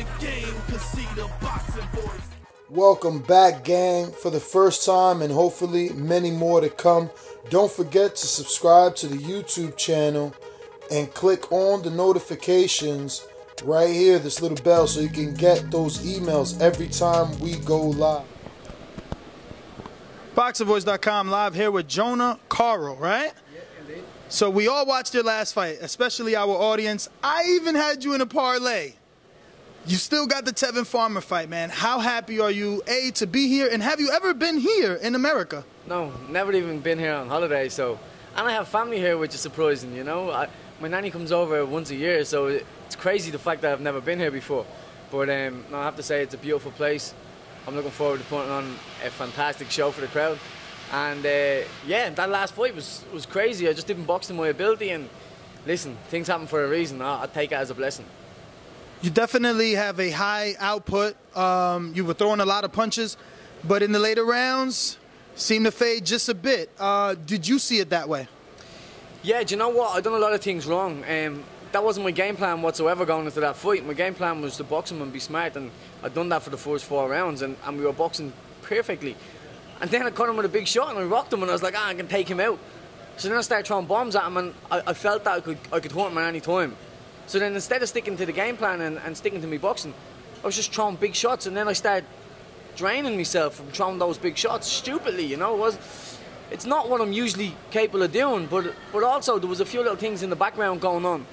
the game, cause see the boxing voice. Welcome back, gang, for the first time and hopefully many more to come. Don't forget to subscribe to the YouTube channel and click on the notifications right here, this little bell, so you can get those emails every time we go live. ThaBoxingvoice.com live here with Jono Carroll, right? Yeah, indeed. So we all watched your last fight, especially our audience. I even had you in a parlay. You still got the Tevin Farmer fight, man. How happy are you, A, to be here, and have you ever been here in America? No, never even been here on holiday, so. And I have family here, which is surprising, you know. My nanny comes over once a year, so it's crazy the fact that I've never been here before. But no, I have to say it's a beautiful place. I'm looking forward to putting on a fantastic show for the crowd. And yeah, that last fight was crazy. I just didn't box to my ability, and listen, things happen for a reason. I take it as a blessing. You definitely have a high output. You were throwing a lot of punches, but in the later rounds, seemed to fade just a bit. Did you see it that way? Yeah, do you know what? I've done a lot of things wrong. That wasn't my game plan whatsoever going into that fight. My game plan was to box him and be smart, and I'd done that for the first 4 rounds, and we were boxing perfectly. And then I caught him with a big shot, and I rocked him, and I was like, I can take him out. So then I started throwing bombs at him, and I felt that I could hurt him at any time. So then instead of sticking to the game plan and sticking to me boxing, I was just throwing big shots, and then I started draining myself from throwing those big shots stupidly, you know. It's not what I'm usually capable of doing, but also there was a few little things in the background going on.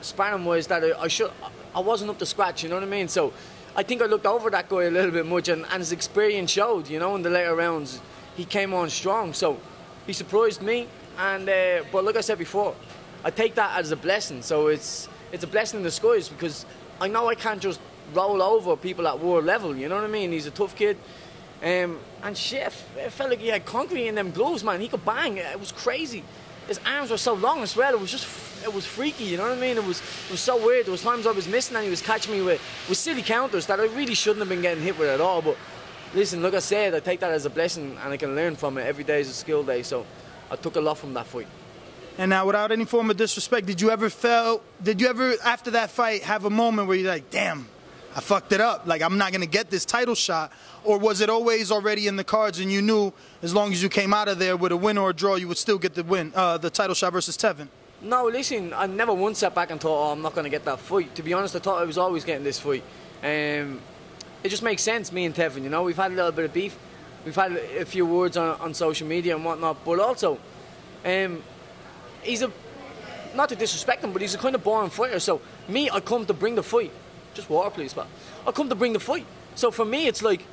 Sparring wise that I wasn't up to scratch, you know what I mean? So I think I looked over that guy a little bit much, and his experience showed, you know, in the later rounds. He came on strong, so he surprised me. And but like I said before, I take that as a blessing. So it's a blessing in disguise, because I know I can't just roll over people at world level, you know what I mean? He's a tough kid. And shit, it felt like he had concrete in them gloves, man. He could bang. It was crazy. His arms were so long as well. It was freaky, you know what I mean? It was so weird. There was times I was missing, and he was catching me with silly counters that I really shouldn't have been getting hit with at all. But listen, like I said, I take that as a blessing, and I can learn from it. Every day is a skill day, so I took a lot from that fight. And now, without any form of disrespect, did you ever after that fight have a moment where you're like, damn, I fucked it up, like I'm not gonna get this title shot? Or was it always already in the cards, and you knew as long as you came out of there with a win or a draw, you would still get the win, the title shot versus Tevin? No, listen, I never once sat back and thought, oh, I'm not gonna get that fight. To be honest, I thought I was always getting this fight. It just makes sense, me and Tevin, you know. We've had a little bit of beef. We've had a few words on social media and whatnot, but also, he's not to disrespect him, but he's a kind of boring fighter. So me, I come to bring the fight. Just water, please, pal. I come to bring the fight. So for me, it's like,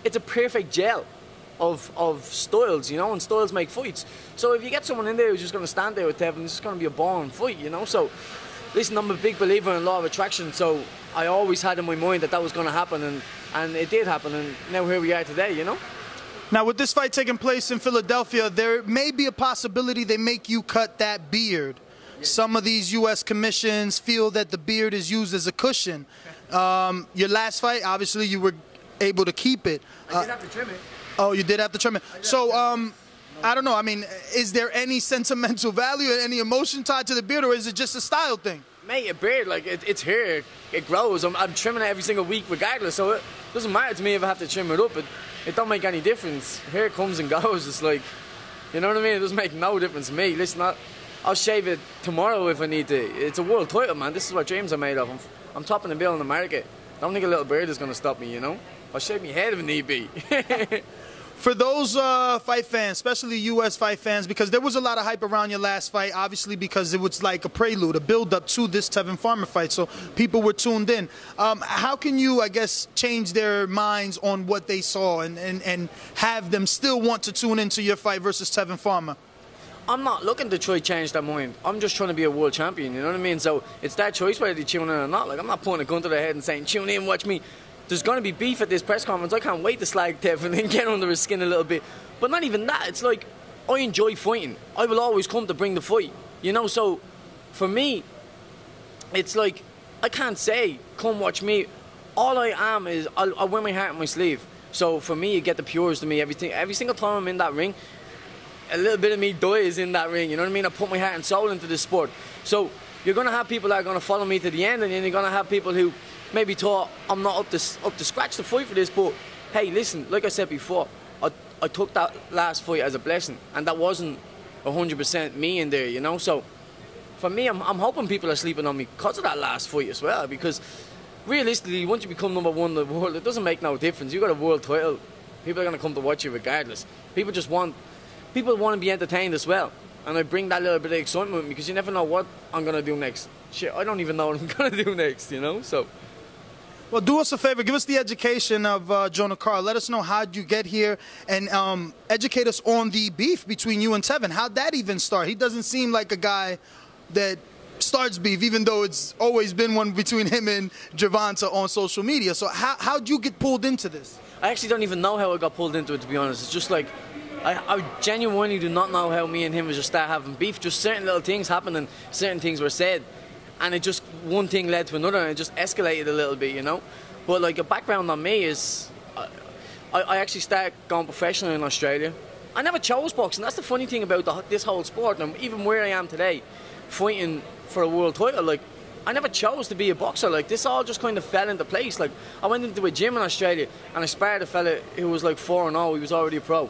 it's a perfect gel of styles, you know, and styles make fights. So if you get someone in there who's just going to stand there with Tevin, it's just going to be a boring fight, you know. So listen, I'm a big believer in law of attraction, so I always had in my mind that was going to happen, and it did happen, and now here we are today, you know. Now, with this fight taking place in Philadelphia, there may be a possibility they make you cut that beard. Yeah. Some of these U.S. commissions feel that the beard is used as a cushion. Your last fight, obviously, you were able to keep it. I did have to trim it. Oh, you did have to trim it. So, I don't know. I mean, is there any sentimental value and any emotion tied to the beard, or is it just a style thing? Mate, a beard, like, it's here. It grows. I'm trimming it every single week regardless, so it doesn't matter to me if I have to trim it up. It don't make any difference. Hair comes and goes. It's like, you know what I mean? It doesn't make no difference to me. Listen, I'll shave it tomorrow if I need to. It's a world title, man. This is what dreams are made of. I'm topping the bill in the market. I don't think a little beard is going to stop me, you know? I'll shave my head if need be. For those fight fans, especially U.S. fight fans, because there was a lot of hype around your last fight, obviously because it was like a prelude, a build-up to this Tevin Farmer fight, so people were tuned in. How can you, I guess, change their minds on what they saw and have them still want to tune into your fight versus Tevin Farmer? I'm not looking to try change their mind. I'm just trying to be a world champion, you know what I mean? So it's their choice whether they tune in or not. Like, I'm not putting a gun to their head and saying, tune in, watch me. There's going to be beef at this press conference. I can't wait to slag Tevin and get under his skin a little bit. But not even that. It's like, I enjoy fighting. I will always come to bring the fight. You know, so for me, it's like, I can't say, come watch me. All I am is, I wear my heart on my sleeve. So for me, you get the purest of me. Every single time I'm in that ring, a little bit of me dies in that ring. You know what I mean? I put my heart and soul into this sport. So you're going to have people that are going to follow me to the end, and then you're going to have people who maybe thought I'm not up to scratch to fight for this, but hey, listen, like I said before, I took that last fight as a blessing, and that wasn't 100% me in there, you know. So for me, I'm hoping people are sleeping on me because of that last fight as well, because realistically, once you become number one in the world, it doesn't make no difference. You got a world title, people are going to come to watch you regardless. People want to be entertained as well, and I bring that little bit of excitement with me, because you never know what I'm going to do next. Shit, I don't even know what I'm going to do next, you know. So well, do us a favor, give us the education of Jono Carroll. Let us know how'd you get here, and educate us on the beef between you and Tevin. How'd that even start? He doesn't seem like a guy that starts beef, even though it's always been one between him and Gervonta on social media. So how'd you get pulled into this? I actually don't even know how I got pulled into it, to be honest. It's just like, I genuinely do not know how me and him was just start having beef. Just certain little things happened and certain things were said, and it just, one thing led to another, and it just escalated a little bit, you know. But like, a background on me is, I actually started going professional in Australia. I never chose boxing. That's the funny thing about this whole sport, and even where I am today, fighting for a world title. Like, I never chose to be a boxer. Like, this all just kind of fell into place. Like, I went into a gym in Australia and I sparred a fella who was like 4-0. He was already a pro,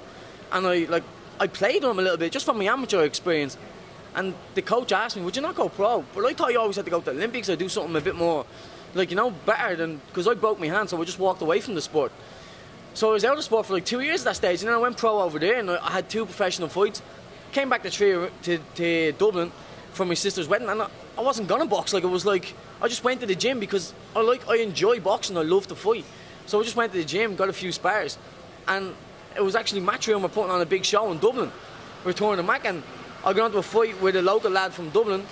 and I played him a little bit just from my amateur experience. And the coach asked me, would you not go pro? But I thought you always had to go to the Olympics or do something a bit more, like, you know, better than, because I broke my hand, so I just walked away from the sport. So I was out of the sport for like 2 years at that stage, and then I went pro over there, and I had 2 professional fights. Came back to Dublin for my sister's wedding, and I wasn't gonna box. Like, it was like, I just went to the gym because I enjoy boxing, I love to fight. So I just went to the gym, got a few spars, and it was actually Matchroom were putting on a big show in Dublin. We're touring the Mac, and I got into a fight with a local lad from Dublin,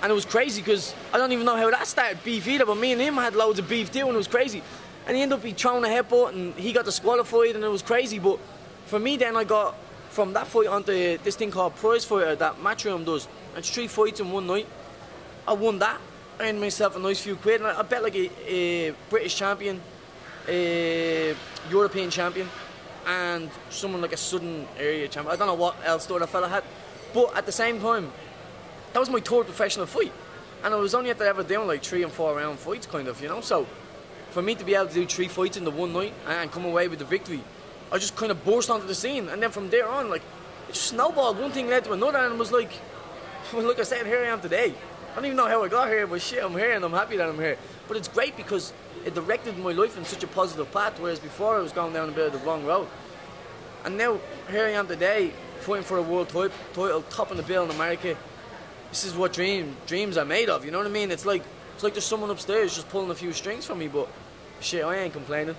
and it was crazy because I don't even know how that started beef either, but me and him had loads of beef too, and it was crazy. And he ended up throwing a headbutt, and he got disqualified, and it was crazy. But for me then, I got from that fight onto this thing called Prize Fighter that Matchroom does. It's 3 fights in one night. I won that, earned myself a nice few quid, and I bet like a British champion, a European champion, and someone like a Southern area champion. I don't know what else though that fella had. But at the same time, that was my 3rd professional fight. And I was only ever doing like 3 and 4 round fights, kind of, you know. So for me to be able to do 3 fights in the one night and come away with the victory, I just kind of burst onto the scene. And then from there on, like, it just snowballed. One thing led to another, and it was like, well, like I said, here I am today. I don't even know how I got here, but shit, I'm here, and I'm happy that I'm here. But it's great because it directed my life in such a positive path, whereas before I was going down a bit of the wrong road. And now, here I am today, fighting for a world title, topping the bill in America. This is what dreams are made of, you know what I mean? It's like there's someone upstairs just pulling a few strings from me, but shit, I ain't complaining.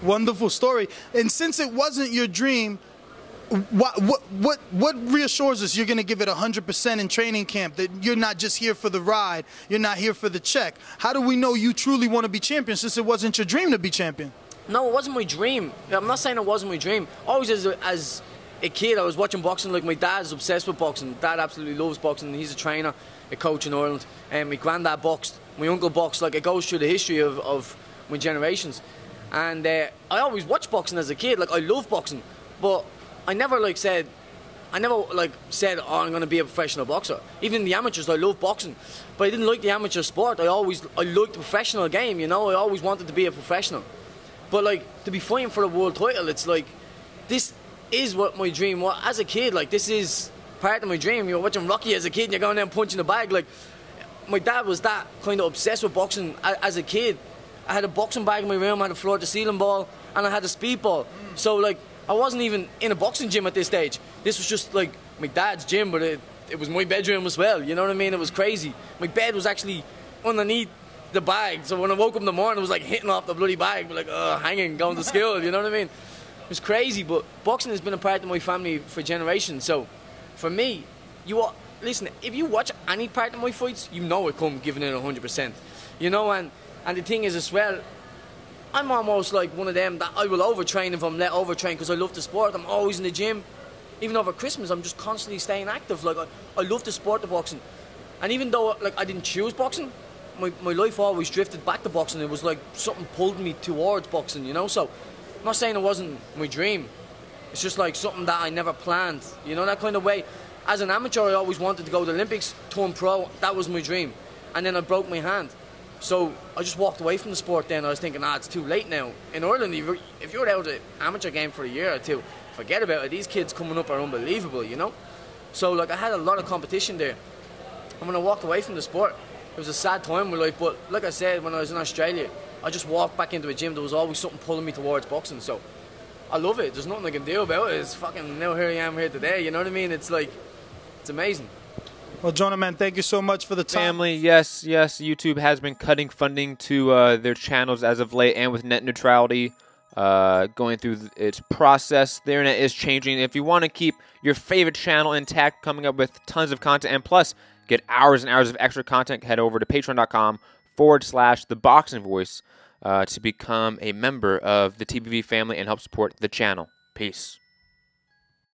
Wonderful story. And since it wasn't your dream, what reassures us you're going to give it 100% in training camp, that you're not just here for the ride, you're not here for the check? How do we know you truly want to be champion, since it wasn't your dream to be champion? No, it wasn't my dream. I'm not saying it wasn't my dream. Always as a kid, I was watching boxing. Like, my dad's obsessed with boxing. Dad absolutely loves boxing. He's a trainer, a coach in Ireland. And my granddad boxed, my uncle boxed. Like, it goes through the history of my generations. And I always watched boxing as a kid. Like, I love boxing, but I never said, oh, I'm going to be a professional boxer. Even the amateurs, I love boxing, but I didn't like the amateur sport. I liked the professional game, you know. I always wanted to be a professional. But like, to be fighting for a world title, it's like, this is what my dream was. As a kid, like, this is part of my dream. You're watching Rocky as a kid and you're going there and punching the bag. Like, my dad was that kind of obsessed with boxing as a kid. I had a boxing bag in my room, I had a floor-to-ceiling ball, and I had a speed ball. So like, I wasn't even in a boxing gym at this stage. This was just like my dad's gym, but it was my bedroom as well, you know what I mean? It was crazy. My bed was actually underneath the bag, so when I woke up in the morning, it was like hitting off the bloody bag, like, hanging, going to school, you know what I mean? It was crazy, but boxing has been a part of my family for generations. So for me, listen, if you watch any part of my fights, you know I come giving it 100%, you know. And the thing is as well, I'm almost like one of them that I will overtrain if I'm let overtrain, because I love the sport. I'm always in the gym. Even over Christmas, I'm just constantly staying active. Like, I love the sport of boxing. And even though like I didn't choose boxing, my life always drifted back to boxing. It was like something pulled me towards boxing, you know. So I'm not saying it wasn't my dream. It's just like something that I never planned, you know, that kind of way. As an amateur, I always wanted to go to the Olympics, turn pro. That was my dream. And then I broke my hand. So I just walked away from the sport then. I was thinking, it's too late now. In Ireland, if you're out of the amateur game for a year or two, forget about it. These kids coming up are unbelievable, you know? So like I had a lot of competition there. And when I walked away from the sport, it was a sad time in my life. But like I said, when I was in Australia, I just walked back into a gym. There was always something pulling me towards boxing. So I love it. There's nothing I can do about it. It's fucking, now here I am here today, you know what I mean? It's like, it's amazing. Well, Jono, man, thank you so much for the time. Family, yes, YouTube has been cutting funding to their channels as of late, and with net neutrality going through its process, the internet is changing. If you want to keep your favorite channel intact, coming up with tons of content, and plus get hours and hours of extra content, head over to patreon.com/ThaBoxingVoice to become a member of the TBV family and help support the channel. Peace.